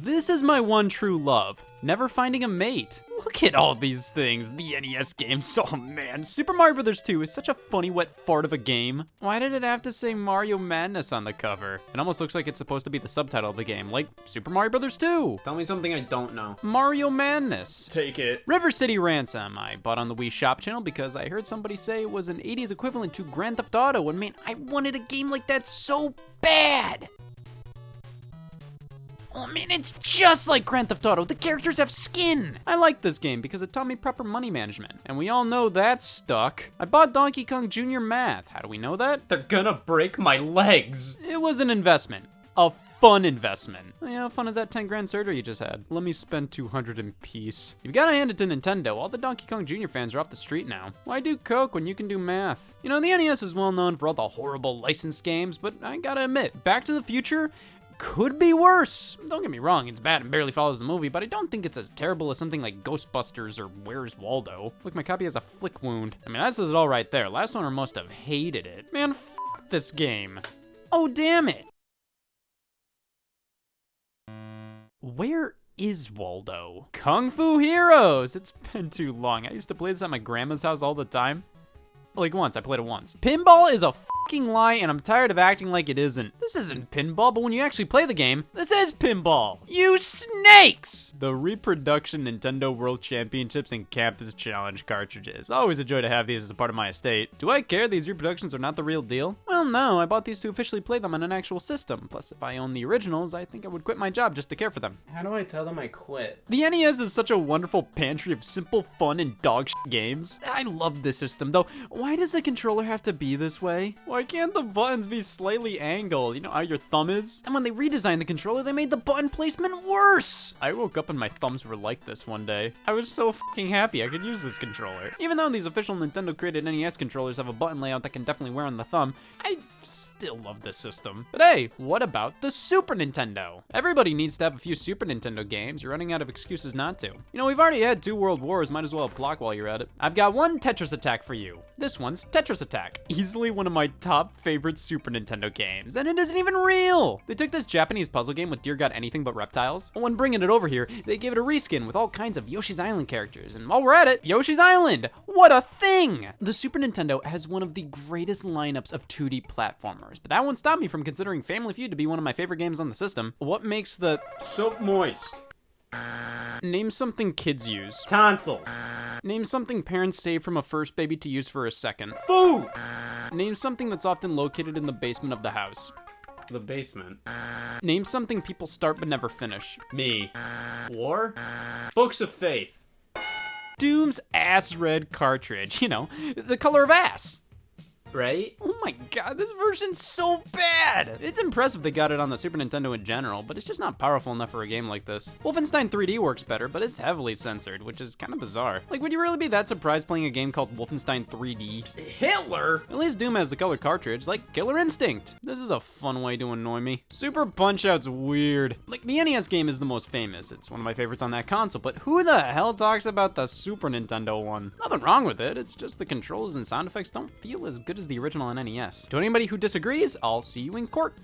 This is my one true love, never finding a mate. Look at all these things, the NES games. Oh man, Super Mario Bros. 2 is such a funny wet fart of a game. Why did it have to say Mario Madness on the cover? It almost looks like it's supposed to be the subtitle of the game, like Super Mario Bros. 2. Tell me something I don't know. Mario Madness. Take it. River City Ransom, I bought on the Wii Shop channel because I heard somebody say it was an 80s equivalent to Grand Theft Auto, and man, I wanted a game like that so bad. Oh man, it's just like Grand Theft Auto. The characters have skin. I like this game because it taught me proper money management, and we all know that's stuck. I bought Donkey Kong Jr. Math. How do we know that? They're gonna break my legs. It was an investment. A fun investment. Oh, yeah, how fun is that 10 grand surgery you just had? Let me spend 200 in peace. You've gotta hand it to Nintendo. All the Donkey Kong Jr. fans are off the street now. Why do coke when you can do math? You know, the NES is well known for all the horrible licensed games, but I gotta admit, Back to the Future could be worse. Don't get me wrong, it's bad and barely follows the movie, but I don't think it's as terrible as something like Ghostbusters or Where's Waldo. Look, my copy has a flick wound. I mean, that says it all right there. Last owner must have hated it. Man, f this game. Oh, damn it. Where is Waldo? Kung Fu Heroes! It's been too long. I used to play this at my grandma's house all the time. Like once, I played it once. Pinball is a fucking lie, and I'm tired of acting like it isn't. This isn't pinball, but when you actually play the game, this is pinball. You snakes! The reproduction Nintendo World Championships and Campus Challenge cartridges. Always a joy to have these as a part of my estate. Do I care these reproductions are not the real deal? Well, no, I bought these to officially play them on an actual system. Plus, if I owned the originals, I think I would quit my job just to care for them. How do I tell them I quit? The NES is such a wonderful pantry of simple fun and dog shit games. I love this system, though. Why does the controller have to be this way? Why can't the buttons be slightly angled? You know how your thumb is? And when they redesigned the controller, they made the button placement worse! I woke up and my thumbs were like this one day. I was so fucking happy I could use this controller. Even though these official Nintendo created NES controllers have a button layout that can definitely wear on the thumb, I still love this system. But hey, what about the Super Nintendo? Everybody needs to have a few Super Nintendo games. You're running out of excuses not to. You know, we've already had 2 World Wars, might as well have clock while you're at it. I've got one Tetris Attack for you. This one's Tetris Attack. Easily one of my top favorite Super Nintendo games, and it isn't even real! They took this Japanese puzzle game with dear god anything but reptiles. When bringing it over here, they gave it a reskin with all kinds of Yoshi's Island characters, and while we're at it, Yoshi's Island! What a thing! The Super Nintendo has one of the greatest lineups of 2D platformers, but that won't stop me from considering Family Feud to be one of my favorite games on the system. What makes the Soap moist. Name something kids use. Tonsils. Name something parents save from a first baby to use for a second. Food. Name something that's often located in the basement of the house. The basement. Name something people start but never finish. Me. War. Books of Faith. Doom's ass red cartridge. You know, the color of ass. Right? Oh my god, this version's so bad! It's impressive they got it on the Super Nintendo in general, but it's just not powerful enough for a game like this. Wolfenstein 3D works better, but it's heavily censored, which is kind of bizarre. Like, would you really be that surprised playing a game called Wolfenstein 3D? Hitler? At least Doom has the colored cartridge, like Killer Instinct. This is a fun way to annoy me. Super Punch-Out's weird. Like, the NES game is the most famous. It's one of my favorites on that console, but who the hell talks about the Super Nintendo one? Nothing wrong with it, it's just the controls and sound effects don't feel as good as the original on NES. To anybody who disagrees, I'll see you in court.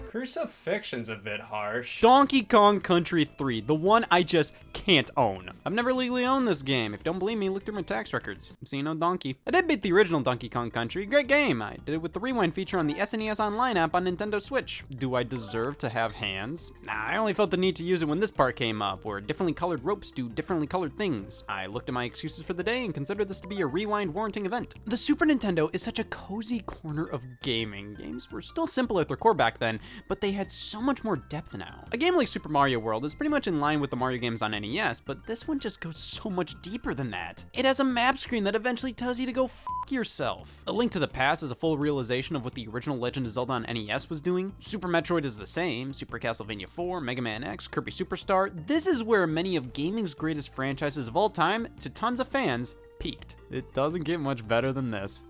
Crucifixion's a bit harsh. Donkey Kong Country 3, the one I just can't own. I've never legally owned this game. If you don't believe me, look through my tax records. See no donkey. I did beat the original Donkey Kong Country. Great game. I did it with the rewind feature on the SNES Online app on Nintendo Switch. Do I deserve to have hands? Nah, I only felt the need to use it when this part came up, where differently colored ropes do differently colored things. I looked at my excuses for the day and considered this to be a rewind warranting event. The Super Nintendo is such a cozy corner of gaming. Games were still simple at their core back then, but they had so much more depth now. A game like Super Mario World is pretty much in line with the Mario games on NES, but this one just goes so much deeper than that. It has a map screen that eventually tells you to go f yourself. A Link to the Past is a full realization of what the original Legend of Zelda on NES was doing. Super Metroid is the same, Super Castlevania 4, Mega Man X, Kirby Superstar. This is where many of gaming's greatest franchises of all time, to tons of fans, peaked. It doesn't get much better than this.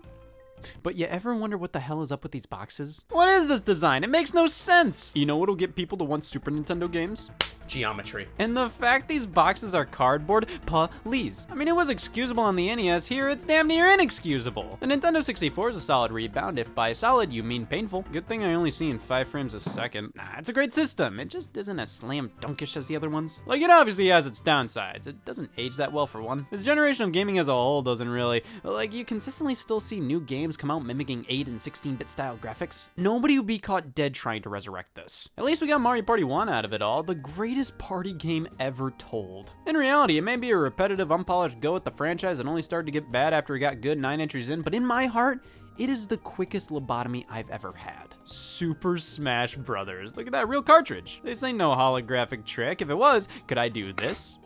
But you ever wonder what the hell is up with these boxes? What is this design? It makes no sense! You know what'll get people to want Super Nintendo games? Geometry. And the fact these boxes are cardboard, please. I mean, it was excusable on the NES. Here, it's damn near inexcusable. The Nintendo 64 is a solid rebound. If by solid, you mean painful. Good thing I only see in 5 frames a second. Nah, it's a great system. It just isn't as slam dunkish as the other ones. Like, it obviously has its downsides. It doesn't age that well, for one. This generation of gaming as a whole doesn't really. Like, you consistently still see new games come out mimicking 8 and 16-bit style graphics. Nobody would be caught dead trying to resurrect this. At least we got Mario Party 1 out of it all, the greatest party game ever told. In reality, it may be a repetitive, unpolished go at the franchise and only started to get bad after it got good 9 entries in, but in my heart, it is the quickest lobotomy I've ever had. Super Smash Brothers. Look at that, real cartridge. This ain't no holographic trick. If it was, could I do this?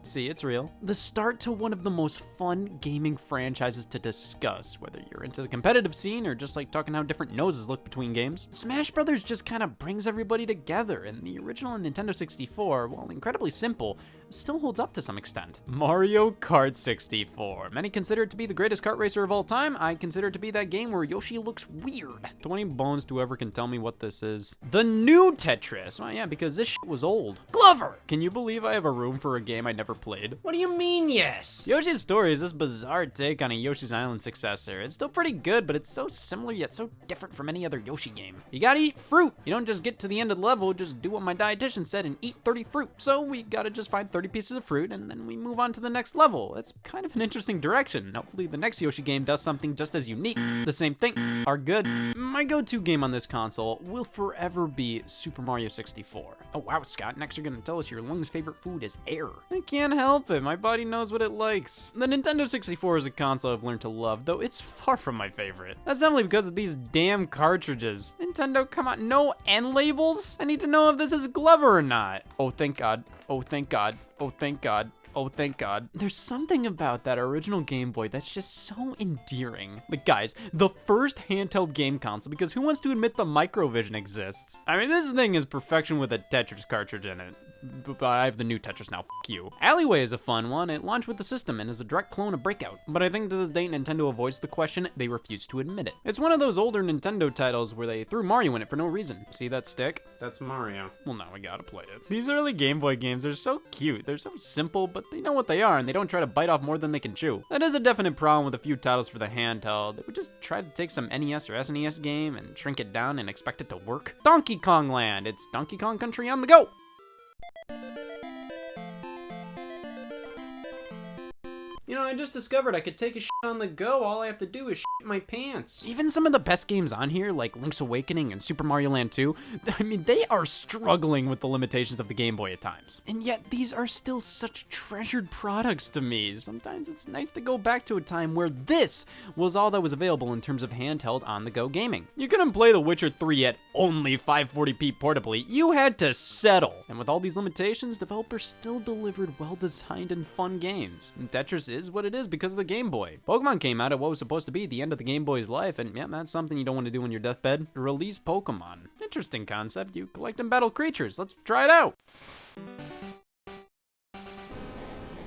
See, it's real. The start to one of the most fun gaming franchises to discuss, whether you're into the competitive scene or just like talking how different noses look between games. Smash Brothers just kind of brings everybody together, and the original Nintendo 64, while incredibly simple, still holds up to some extent. Mario Kart 64. Many consider it to be the greatest kart racer of all time. I consider it to be that game where Yoshi looks weird. 20 bones to whoever can tell me what this is. The new Tetris. Well, yeah, because this shit was old. Glover! Can you believe I have a room for a game I never played? What do you mean, yes? Yoshi's Story is this bizarre take on a Yoshi's Island successor. It's still pretty good, but it's so similar yet so different from any other Yoshi game. You gotta eat fruit. You don't just get to the end of the level, just do what my dietitian said and eat 30 fruit. So we gotta just find 30 pieces of fruit and then we move on to the next level. It's kind of an interesting direction. Hopefully the next Yoshi game does something just as unique. The same thing are good. My go-to game on this console will forever be Super Mario 64. Oh wow, Scott, next you're gonna tell us your lungs' favorite food is air. I can't help it, my body knows what it likes. The Nintendo 64 is a console I've learned to love, though it's far from my favorite. That's definitely because of these damn cartridges. Nintendo, come on, no end labels? I need to know if this is Glover or not. Oh, thank God. Oh, thank God. Oh, thank God. Oh, thank God. There's something about that original Game Boy that's just so endearing. Like, guys, the first handheld game console, because who wants to admit the Microvision exists? I mean, this thing is perfection with a Tetris cartridge in it. But I have the new Tetris now, you. Alleyway is a fun one. It launched with the system and is a direct clone of Breakout. But I think to this day, Nintendo avoids the question. They refuse to admit it. It's one of those older Nintendo titles where they threw Mario in it for no reason. See that stick? That's Mario. Well, now we gotta play it. These early Game Boy games are so cute. They're so simple, but they know what they are and they don't try to bite off more than they can chew. That is a definite problem with a few titles for the handheld. They would just try to take some NES or SNES game and shrink it down and expect it to work. Donkey Kong Land. It's Donkey Kong Country on the go. You know, I just discovered I could take a shit on the go. All I have to do is shit my pants. Even some of the best games on here, like Link's Awakening and Super Mario Land 2, I mean, they are struggling with the limitations of the Game Boy at times. And yet, these are still such treasured products to me. Sometimes it's nice to go back to a time where this was all that was available in terms of handheld on-the-go gaming. You couldn't play The Witcher 3 at only 540p portably. You had to settle. And with all these limitations, developers still delivered well-designed and fun games. And Tetris is what it is because of the Game Boy. Pokemon came out at what was supposed to be the end of the Game Boy's life, and yeah, that's something you don't want to do on your deathbed. Release Pokemon. Interesting concept. You collect and battle creatures. Let's try it out.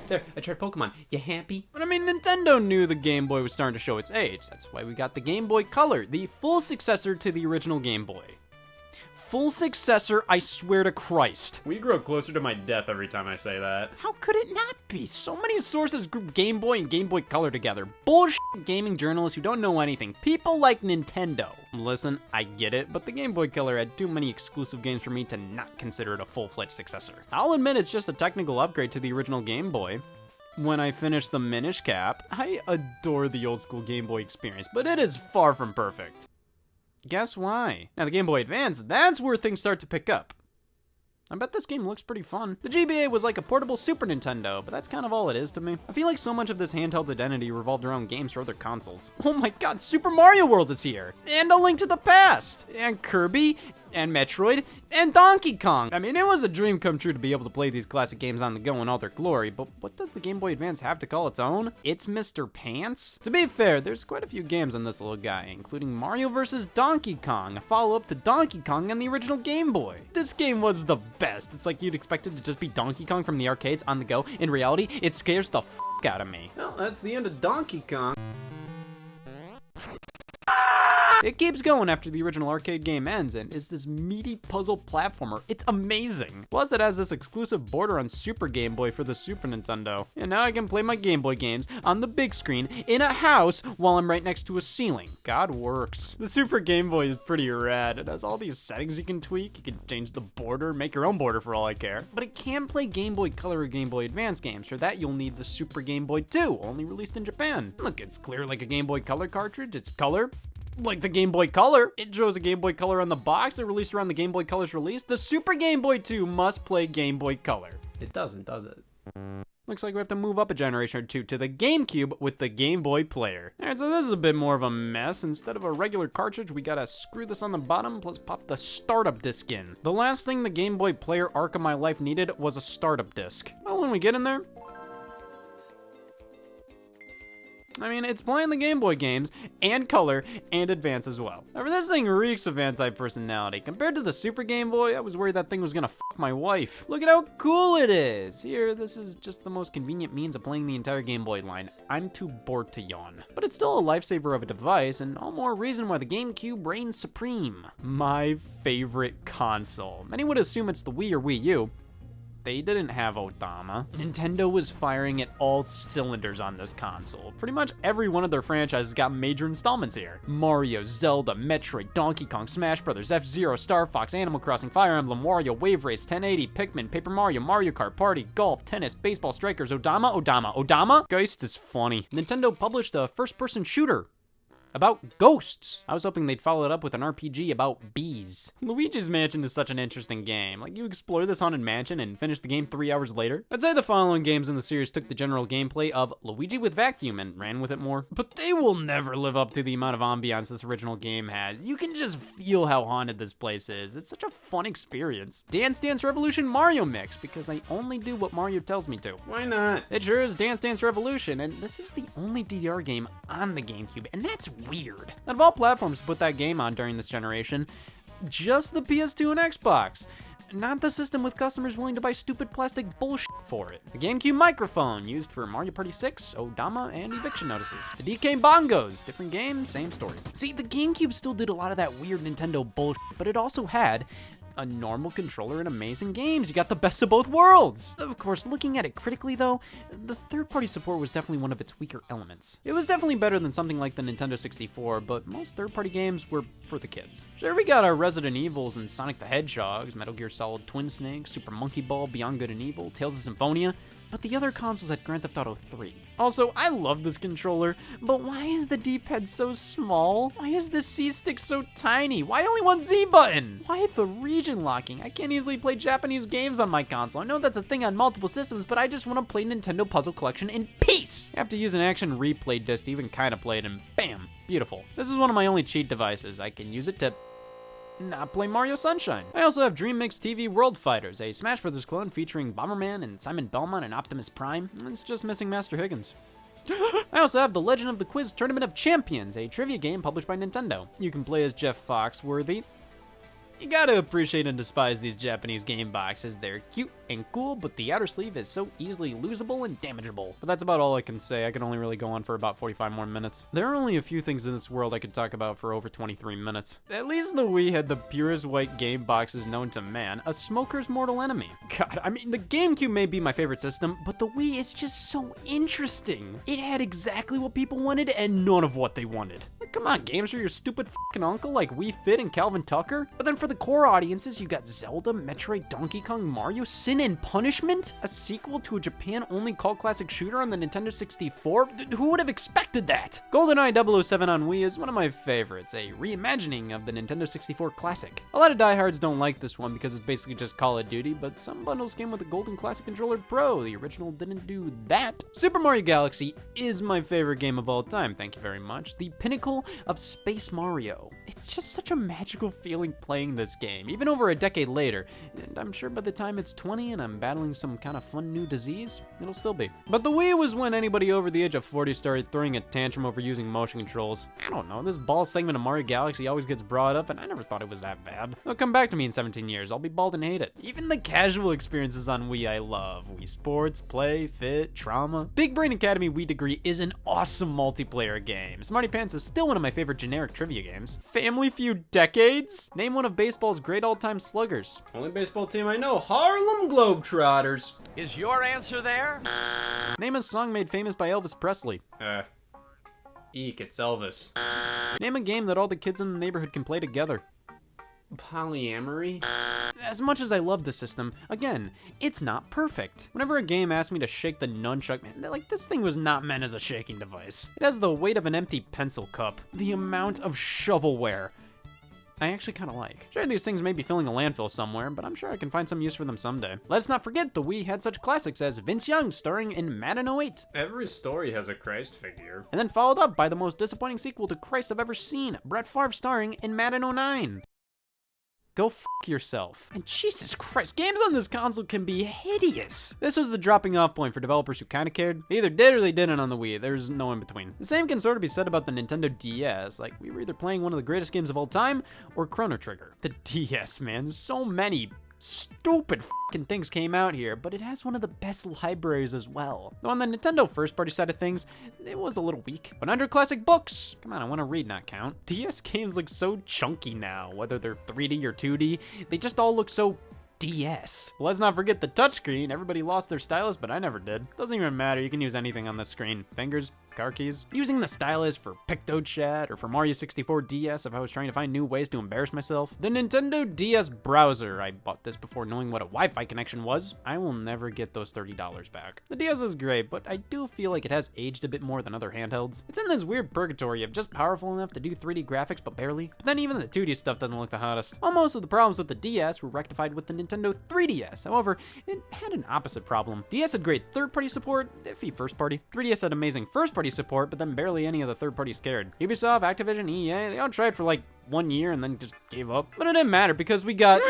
There, I tried Pokemon. You happy? But I mean, Nintendo knew the Game Boy was starting to show its age. That's why we got the Game Boy Color, the full successor to the original Game Boy. Full successor, I swear to Christ. We grow closer to my death every time I say that. How could it not be? So many sources group Game Boy and Game Boy Color together. Bullshit gaming journalists who don't know anything. People like Nintendo. Listen, I get it, but the Game Boy Color had too many exclusive games for me to not consider it a full-fledged successor. I'll admit it's just a technical upgrade to the original Game Boy. When I finish the Minish Cap, I adore the old school Game Boy experience, but it is far from perfect. Guess why? Now the Game Boy Advance, that's where things start to pick up. I bet this game looks pretty fun. The GBA was like a portable Super Nintendo, but that's kind of all it is to me. I feel like so much of this handheld's identity revolved around games for other consoles. Oh my god, Super Mario World is here! And A Link to the Past! And Kirby! And Metroid, and Donkey Kong. I mean, it was a dream come true to be able to play these classic games on the go in all their glory, but what does the Game Boy Advance have to call its own? It's Mr. Pants? To be fair, there's quite a few games on this little guy, including Mario vs. Donkey Kong, a follow-up to Donkey Kong on the original Game Boy. This game was the best. It's like you'd expect it to just be Donkey Kong from the arcades on the go. In reality, it scares the f*** out of me. Well, that's the end of Donkey Kong. It keeps going after the original arcade game ends and is this meaty puzzle platformer. It's amazing. Plus it has this exclusive border on Super Game Boy for the Super Nintendo. And now I can play my Game Boy games on the big screen in a house while I'm right next to a ceiling. God works. The Super Game Boy is pretty rad. It has all these settings you can tweak. You can change the border, make your own border for all I care. But it can play Game Boy Color or Game Boy Advance games. For that you'll need the Super Game Boy 2, only released in Japan. Look, it's clear like a Game Boy Color cartridge. It's color like the Game Boy Color. It shows a Game Boy Color on the box. It released around the Game Boy Color's release. The Super Game Boy 2 must play Game Boy Color. It doesn't, does it? Looks like we have to move up a generation or two to the GameCube with the Game Boy Player. Alright, so this is a bit more of a mess. Instead of a regular cartridge, we gotta screw this on the bottom, plus pop the startup disc in. The last thing the Game Boy Player arc of my life needed was a startup disc. Well, when we get in there, I mean, it's playing the Game Boy games, and Color, and Advance as well. However, this thing reeks of anti-personality. Compared to the Super Game Boy, I was worried that thing was gonna fuck my wife. Look at how cool it is! Here, this is just the most convenient means of playing the entire Game Boy line. I'm too bored to yawn. But it's still a lifesaver of a device, and all more reason why the GameCube reigns supreme. My favorite console. Many would assume it's the Wii or Wii U. They didn't have Odama. Nintendo was firing at all cylinders on this console. Pretty much every one of their franchises got major installments here. Mario, Zelda, Metroid, Donkey Kong, Smash Bros., F-Zero, Star Fox, Animal Crossing, Fire Emblem, Wario, Wave Race, 1080, Pikmin, Paper Mario, Mario Kart, Party, Golf, Tennis, Baseball, Strikers, Odama? Geist is funny. Nintendo published a first-person shooter about ghosts. I was hoping they'd follow it up with an RPG about bees. Luigi's Mansion is such an interesting game. Like, you explore this haunted mansion and finish the game 3 hours later. I'd say the following games in the series took the general gameplay of Luigi with Vacuum and ran with it more. But they will never live up to the amount of ambiance this original game has. You can just feel how haunted this place is. It's such a fun experience. Dance Dance Revolution Mario Mix, because I only do what Mario tells me to. Why not? It sure is Dance Dance Revolution, and this is the only DDR game on the GameCube, and that's weird. Out of all platforms to put that game on during this generation, just the PS2 and Xbox. Not the system with customers willing to buy stupid plastic bullshit for it. The GameCube microphone, used for Mario Party 6, Odama, and eviction notices. The DK bongos, different game, same story. See, the GameCube still did a lot of that weird Nintendo bullshit, but it also had a normal controller and amazing games. You got the best of both worlds. Of course, looking at it critically though, the third-party support was definitely one of its weaker elements. It was definitely better than something like the Nintendo 64, but most third-party games were for the kids. Sure, we got our Resident Evils and Sonic the Hedgehogs, Metal Gear Solid Twin Snakes, Super Monkey Ball, Beyond Good and Evil, Tales of Symphonia, but the other consoles had Grand Theft Auto 3. Also, I love this controller, but why is the D-pad so small? Why is the C-stick so tiny? Why only one Z button? Why the region locking? I can't easily play Japanese games on my console. I know that's a thing on multiple systems, but I just want to play Nintendo Puzzle Collection in peace. I have to use an action replay disc to even kind of play it, and bam, beautiful. This is one of my only cheat devices. I can use it to not play Mario Sunshine. I also have Dream Mix TV World Fighters, a Smash Bros. Clone featuring Bomberman and Simon Belmont and Optimus Prime. It's just missing Master Higgins. I also have The Legend of the Quiz Tournament of Champions, a trivia game published by Nintendo. You can play as Jeff Foxworthy. You gotta appreciate and despise these Japanese game boxes. They're cute and cool, but the outer sleeve is so easily losable and damageable. But that's about all I can say. I can only really go on for about 45 more minutes. There are only a few things in this world I could talk about for over 23 minutes. At least the Wii had the purest white game boxes known to man, a smoker's mortal enemy. God, I mean, the GameCube may be my favorite system, but the Wii is just so interesting. It had exactly what people wanted and none of what they wanted. Like, come on, games for your stupid fucking uncle like Wii Fit and Calvin Tucker? But then for the core audiences, you got Zelda, Metroid, Donkey Kong, Mario, Sin and Punishment? A sequel to a Japan-only cult classic shooter on the Nintendo 64? Who would have expected that? GoldenEye 007 on Wii is one of my favorites, a reimagining of the Nintendo 64 classic. A lot of diehards don't like this one because it's basically just Call of Duty, but some bundles came with the Golden Classic Controller Pro. The original didn't do that. Super Mario Galaxy is my favorite game of all time, thank you very much. The pinnacle of Space Mario. It's just such a magical feeling playing this game, even over a decade later. And I'm sure by the time it's 20 and I'm battling some kind of fun new disease, it'll still be. But the Wii was when anybody over the age of 40 started throwing a tantrum over using motion controls. I don't know, this ball segment of Mario Galaxy always gets brought up, and I never thought it was that bad. It'll come back to me in 17 years. I'll be bald and hate it. Even the casual experiences on Wii I love. Wii Sports, Play, Fit, Trauma. Big Brain Academy Wii Degree is an awesome multiplayer game. Smarty Pants is still one of my favorite generic trivia games. Family Feud Decades? Name one of baseball's great all-time sluggers. Only baseball team I know, Harlem Globetrotters. Is your answer there? Name a song made famous by Elvis Presley. Eek, it's Elvis. Name a game that all the kids in the neighborhood can play together. Polyamory? As much as I love the system, again, it's not perfect. Whenever a game asks me to shake the nunchuck, man, like, this thing was not meant as a shaking device. It has the weight of an empty pencil cup. The amount of shovelware I actually kind of like. Sure, these things may be filling a landfill somewhere, but I'm sure I can find some use for them someday. Let's not forget the Wii had such classics as Vince Young starring in Madden 08. Every story has a Christ figure. And then followed up by the most disappointing sequel to Christ I've ever seen, Brett Favre starring in Madden 09. Go f*** yourself. And Jesus Christ, games on this console can be hideous. This was the dropping off point for developers who kinda cared. They either did or they didn't on the Wii. There's no in between. The same can sort of be said about the Nintendo DS. Like, we were either playing one of the greatest games of all time or Chrono Trigger. The DS, man, so many stupid fucking things came out here, but it has one of the best libraries as well. Though on the Nintendo first party side of things, it was a little weak. But under classic books, come on, I want to read, not count. DS games look so chunky now, whether they're 3D or 2D, they just all look so DS. Well, let's not forget the touchscreen. Everybody lost their stylus, but I never did. Doesn't even matter, you can use anything on this screen. Fingers, car keys. Using the stylus for PictoChat or for Mario 64 DS if I was trying to find new ways to embarrass myself. The Nintendo DS browser. I bought this before knowing what a Wi-Fi connection was. I will never get those $30 back. The DS is great, but I do feel like it has aged a bit more than other handhelds. It's in this weird purgatory of just powerful enough to do 3D graphics, but barely. But then even the 2D stuff doesn't look the hottest. Well, most of the problems with the DS were rectified with the Nintendo 3DS. However, it had an opposite problem. DS had great third-party support, iffy first-party. 3DS had amazing first-party support, but then barely any of the third parties cared. Ubisoft, Activision, EA, they all tried for like 1 year and then just gave up. But it didn't matter because we got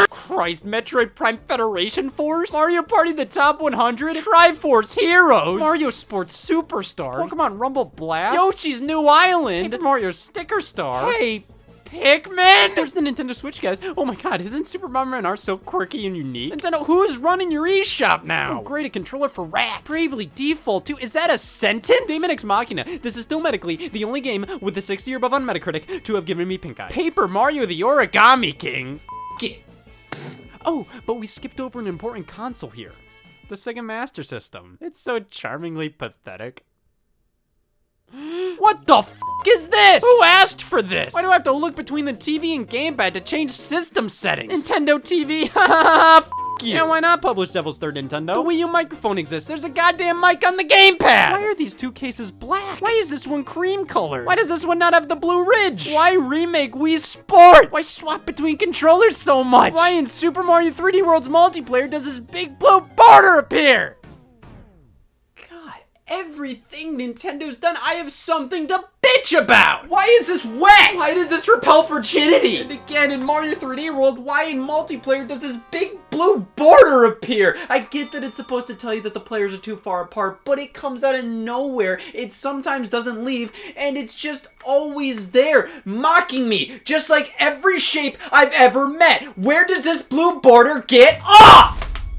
Christ, Metroid Prime Federation Force, Mario Party the Top 100, Triforce Heroes, Mario Sports Superstars, Pokemon Rumble Blast, Yoshi's New Island, Paper Mario Sticker Star, hey, Pikmin! There's the Nintendo Switch, guys. Oh my god, isn't Super Mario and R so quirky and unique? Nintendo, who's running your eShop now? Oh, great, a controller for rats. Bravely Default 2. Is that a sentence? Demon X Machina. This is still medically the only game with the 60 or above on Metacritic to have given me pink eye. Paper Mario the Origami King. Get. Oh, but we skipped over an important console here. The Sega Master System. It's so charmingly pathetic. What the f*** is this? Who asked for this? Why do I have to look between the TV and gamepad to change system settings? Nintendo TV, f*** you. Yeah, why not publish Devil's Third Nintendo? The Wii U microphone exists. There's a goddamn mic on the gamepad. Why are these two cases black? Why is this one cream colored? Why does this one not have the blue ridge? Why remake Wii Sports? Why swap between controllers so much? Why in Super Mario 3D World's multiplayer does this big blue border appear? Everything Nintendo's done, I have something to bitch about! Why is this wet? Why does this repel virginity? And again, in Mario 3D World, why in multiplayer does this big blue border appear? I get that it's supposed to tell you that the players are too far apart, but it comes out of nowhere. It sometimes doesn't leave, and it's just always there, mocking me, just like every shape I've ever met. Where does this blue border get off?